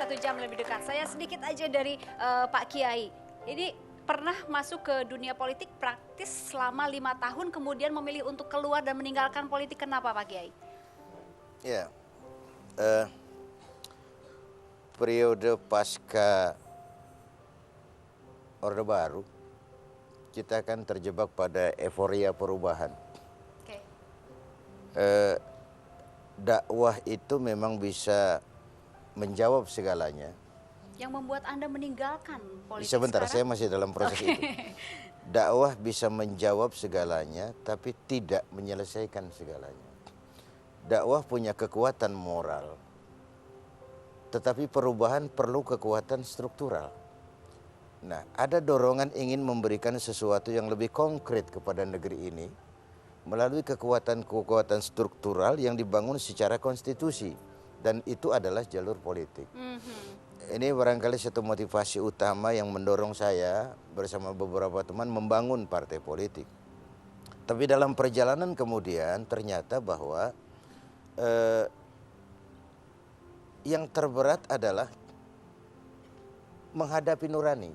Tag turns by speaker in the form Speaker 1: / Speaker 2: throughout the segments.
Speaker 1: 1 jam lebih dekat. Saya sedikit aja dari Pak Kiai. Ini pernah masuk ke dunia politik praktis selama 5 tahun, kemudian memilih untuk keluar dan meninggalkan politik. Kenapa Pak Kiai?
Speaker 2: Ya, periode pasca Orde Baru, kita akan terjebak pada euforia perubahan.
Speaker 1: Oke.
Speaker 2: Dakwah itu memang bisa menjawab segalanya.
Speaker 1: Yang membuat Anda meninggalkan politik
Speaker 2: Sebentar,
Speaker 1: sekarang?
Speaker 2: saya masih dalam proses itu. Dakwah bisa menjawab segalanya, tapi tidak menyelesaikan segalanya. Dakwah punya kekuatan moral, tetapi perubahan perlu kekuatan struktural. Nah, ada dorongan ingin memberikan sesuatu yang lebih konkret kepada negeri ini melalui kekuatan-kekuatan struktural yang dibangun secara konstitusi, dan itu adalah jalur politik. Ini barangkali satu motivasi utama yang mendorong saya bersama beberapa teman membangun partai politik. Tapi dalam perjalanan kemudian ternyata bahwa yang terberat adalah menghadapi nurani.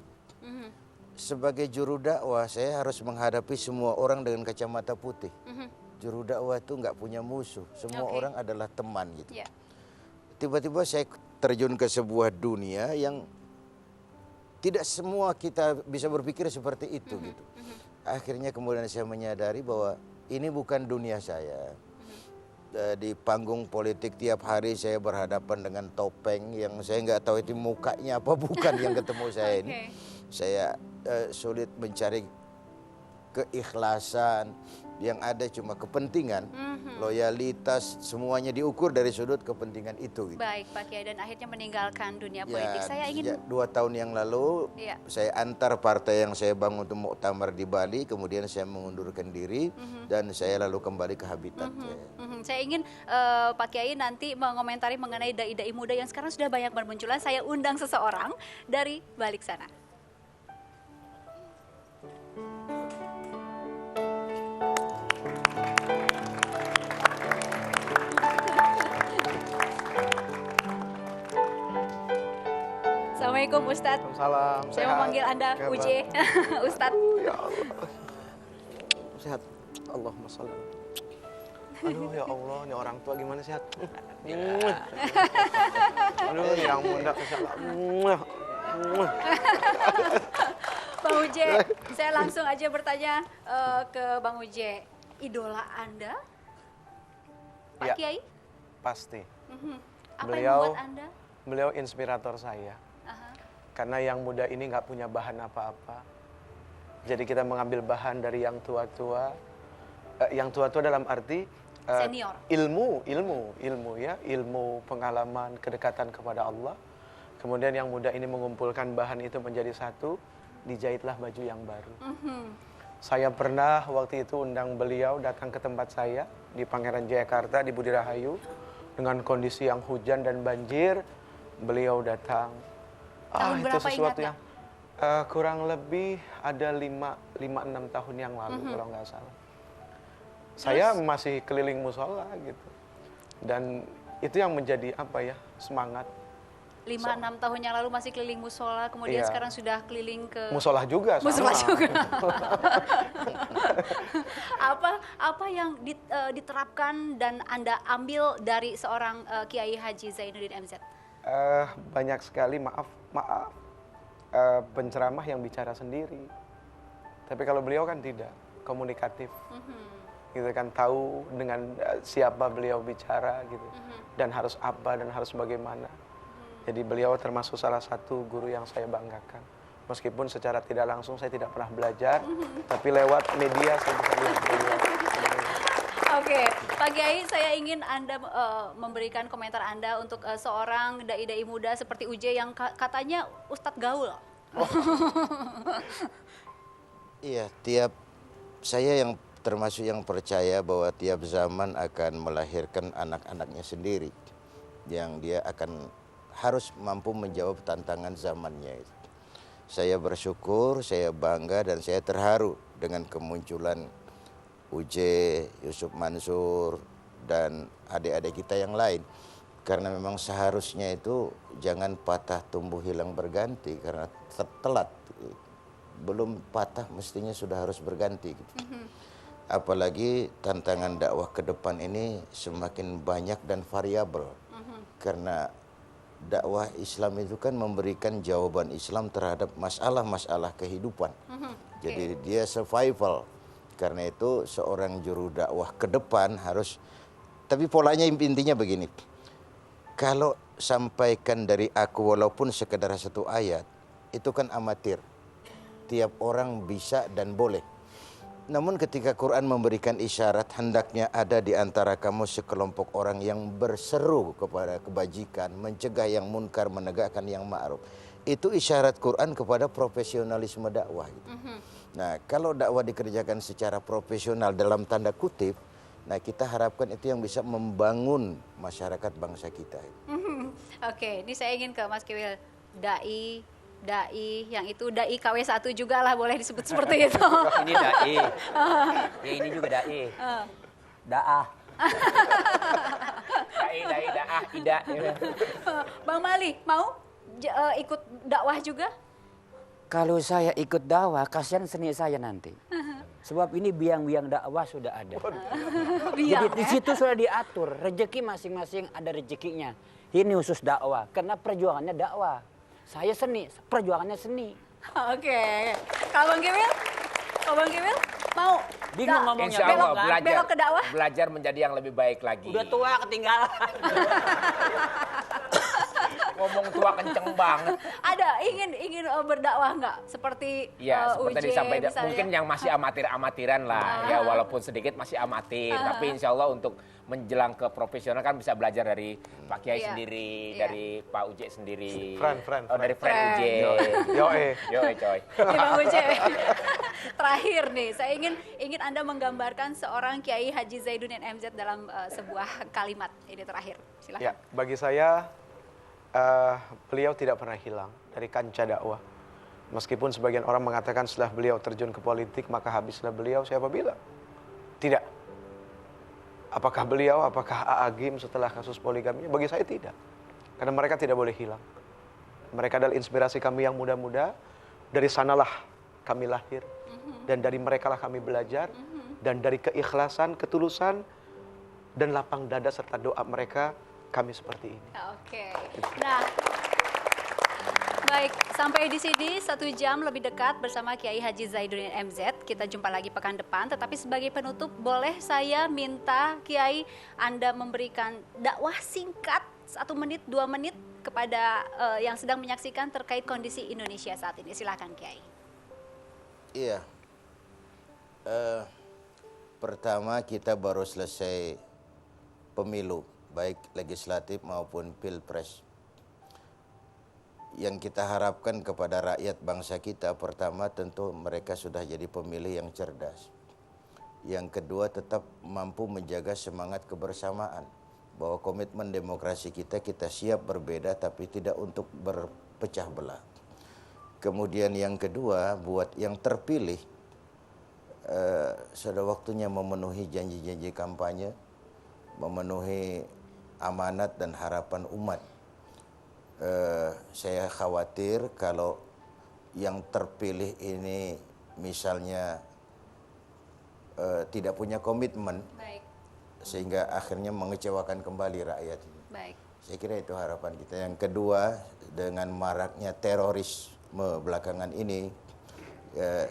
Speaker 2: Sebagai juru dakwah, saya harus menghadapi semua orang dengan kacamata putih. Juru dakwah itu nggak punya musuh, semua orang adalah teman gitu.
Speaker 1: Yeah.
Speaker 2: Tiba-tiba saya terjun ke sebuah dunia yang tidak semua kita bisa berpikir seperti itu gitu. Akhirnya kemudian saya menyadari bahwa ini bukan dunia saya. Di panggung politik tiap hari saya berhadapan dengan topeng yang saya nggak tahu itu mukanya apa bukan yang ketemu saya ini. Saya sulit mencari keikhlasan, yang ada cuma kepentingan, loyalitas, semuanya diukur dari sudut kepentingan itu. Gitu.
Speaker 1: Baik Pak Kiai, dan akhirnya meninggalkan dunia politik. Saya ingin
Speaker 2: 2 tahun yang lalu saya antar partai yang saya bangun untuk muktamar di Bali, kemudian saya mengundurkan diri dan saya lalu kembali ke habitat.
Speaker 1: Saya ingin Pak Kiai nanti mengomentari mengenai dai-dai muda yang sekarang sudah banyak bermunculan. Saya undang seseorang dari balik sana. Assalamualaikum Ustadz.
Speaker 3: Salam.
Speaker 1: Saya memanggil Anda Uje, Ustadz.
Speaker 3: Ya Allah. Sehat. Allahumma sholli. Aduh ya Allah, ini orang tua gimana sehat? Aduh, yang muda kesalahan.
Speaker 1: Bang Uje, saya langsung aja bertanya ke Bang Uje. Idola Anda, Pak
Speaker 3: Ya,
Speaker 1: Kiai?
Speaker 3: pasti.
Speaker 1: Apa yang membuat Anda?
Speaker 3: Beliau inspirator saya. Karena yang muda ini nggak punya bahan apa-apa. Jadi kita mengambil bahan dari yang tua-tua. Yang tua-tua dalam arti
Speaker 1: senior.
Speaker 3: Ilmu ya, ilmu, pengalaman, kedekatan kepada Allah. Kemudian yang muda ini mengumpulkan bahan itu menjadi satu, dijahitlah baju yang baru. Saya pernah waktu itu undang beliau datang ke tempat saya di Pangeran Jayakarta di Budi Rahayu dengan kondisi yang hujan dan banjir. Beliau datang.
Speaker 1: Tahun
Speaker 3: itu
Speaker 1: berapa
Speaker 3: sesuatu
Speaker 1: ingat
Speaker 3: yang kurang lebih ada 5-6 tahun yang lalu kalau nggak salah. Saya masih keliling musola gitu. Dan itu yang menjadi apa ya, semangat.
Speaker 1: 5-6 tahun yang lalu masih keliling musola, kemudian sekarang sudah keliling ke
Speaker 3: musola juga.
Speaker 1: musola
Speaker 3: sama.
Speaker 1: juga. apa yang diterapkan dan Anda ambil dari seorang Kiai Haji Zainuddin MZ?
Speaker 3: Banyak sekali, maaf, penceramah yang bicara sendiri. Tapi kalau beliau kan tidak, komunikatif. Gitu kan, tahu dengan siapa beliau bicara gitu. Dan harus apa dan harus bagaimana. Jadi beliau termasuk salah satu guru yang saya banggakan. Meskipun secara tidak langsung saya tidak pernah belajar, tapi lewat media saya bisa lihat beliau.
Speaker 1: Oke, Pak Kiai, saya ingin Anda memberikan komentar Anda untuk seorang dai-dai muda seperti Uje yang katanya Ustadz Gaul.
Speaker 2: Iya, saya yang termasuk yang percaya bahwa tiap zaman akan melahirkan anak-anaknya sendiri, yang dia akan harus mampu menjawab tantangan zamannya. Saya bersyukur, saya bangga dan saya terharu dengan kemunculan Uje, Yusuf Mansur, dan adik-adik kita yang lain. Karena memang seharusnya itu jangan patah tumbuh hilang berganti karena telat. Belum patah mestinya sudah harus berganti. Gitu. Apalagi tantangan dakwah ke depan ini semakin banyak dan variabel. Karena dakwah Islam itu kan memberikan jawaban Islam terhadap masalah-masalah kehidupan. Jadi dia survival. Karena itu seorang juru dakwah ke depan harus, tapi polanya intinya begini. Kalau sampaikan dari aku walaupun sekedar satu ayat, itu kan amatir. Tiap orang bisa dan boleh. Namun ketika Quran memberikan isyarat hendaknya ada di antara kamu sekelompok orang yang berseru kepada kebajikan, mencegah yang munkar, menegakkan yang ma'ruf. Itu isyarat Quran kepada profesionalisme dakwah. Gitu. Nah, kalau dakwah dikerjakan secara profesional dalam tanda kutip, nah kita harapkan itu yang bisa membangun masyarakat bangsa kita.
Speaker 1: Oke, ini saya ingin ke Mas Kiwil. Dai, yang itu dai KW1 juga lah, boleh disebut seperti itu.
Speaker 4: Ini dai. Ya ini juga dai. Daah. Dai, daah, ida.
Speaker 1: Bang Mali, mau ikut dakwah juga?
Speaker 4: Kalau saya ikut dakwah, kasihan seni saya nanti. Sebab ini biang-biang dakwah sudah ada. Jadi di situ sudah diatur, rezeki masing-masing ada rezekinya. Ini khusus dakwah, karena perjuangannya dakwah. Saya seni, perjuangannya seni.
Speaker 1: Oke. Kalau Bang Kiwil mau?
Speaker 4: Bingung ngomongnya.
Speaker 5: Insya Allah
Speaker 1: belok ke dakwah?
Speaker 5: belajar menjadi yang lebih baik lagi.
Speaker 4: Udah tua ketinggalan.
Speaker 5: Ngomong tua kenceng banget.
Speaker 1: Ada ingin berdakwah nggak? Seperti
Speaker 5: Ya, seperti
Speaker 1: UJ
Speaker 5: disampaikan,
Speaker 1: misalnya.
Speaker 5: mungkin yang masih amatir-amatiran lah, ya walaupun sedikit masih amatir, tapi insya Allah untuk menjelang ke profesional kan bisa belajar dari Pak Kiai sendiri, dari Pak Uj sendiri. Dari friend Uj. Yo, coy.
Speaker 1: Nih, Bang Uj. Terakhir nih, saya ingin Anda menggambarkan seorang Kiai Haji Zaiduddin MZ dalam sebuah kalimat. Ini terakhir, silakan.
Speaker 3: Ya, bagi saya beliau tidak pernah hilang dari kancah dakwah. Meskipun sebagian orang mengatakan setelah beliau terjun ke politik maka habislah beliau, siapa bilang? Tidak. Apakah beliau, apakah A'agim setelah kasus poligami? Bagi saya tidak. Karena mereka tidak boleh hilang. Mereka adalah inspirasi kami yang muda-muda. Dari sanalah kami lahir. Dan dari merekalah kami belajar. Dan dari keikhlasan, ketulusan, dan lapang dada serta doa mereka, kami seperti ini.
Speaker 1: Oke. Nah, baik, sampai di sini 1 jam lebih dekat bersama Kiai Haji Zaiduddin MZ. Kita jumpa lagi pekan depan. Tetapi sebagai penutup, boleh saya minta Kiai Anda memberikan dakwah singkat 1 menit, 2 menit kepada yang sedang menyaksikan terkait kondisi Indonesia saat ini. Silakan Kiai.
Speaker 2: Iya. Pertama kita baru selesai pemilu, baik legislatif maupun pilpres. Yang kita harapkan kepada rakyat bangsa kita, pertama tentu mereka sudah jadi pemilih yang cerdas. Yang kedua tetap mampu menjaga semangat kebersamaan. Bahwa komitmen demokrasi kita siap berbeda tapi tidak untuk berpecah belah. Kemudian yang kedua, buat yang terpilih, sudah waktunya memenuhi janji-janji kampanye, memenuhi amanat dan harapan umat. Saya khawatir kalau yang terpilih ini misalnya tidak punya komitmen,
Speaker 1: Baik.
Speaker 2: sehingga akhirnya mengecewakan kembali rakyat.
Speaker 1: Baik.
Speaker 2: Saya kira itu harapan kita. Yang kedua, dengan maraknya terorisme belakangan ini,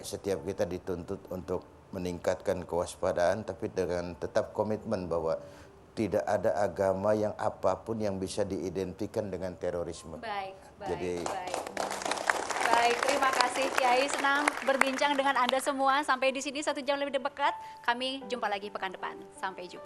Speaker 2: setiap kita dituntut untuk meningkatkan kewaspadaan, tapi dengan tetap komitmen bahwa tidak ada agama yang apapun yang bisa diidentikan dengan terorisme.
Speaker 1: Baik.
Speaker 2: Jadi,
Speaker 1: Baik, terima kasih Kiai. Senang berbincang dengan Anda semua. Sampai di sini 1 jam lebih dekat. Kami jumpa lagi pekan depan. Sampai jumpa.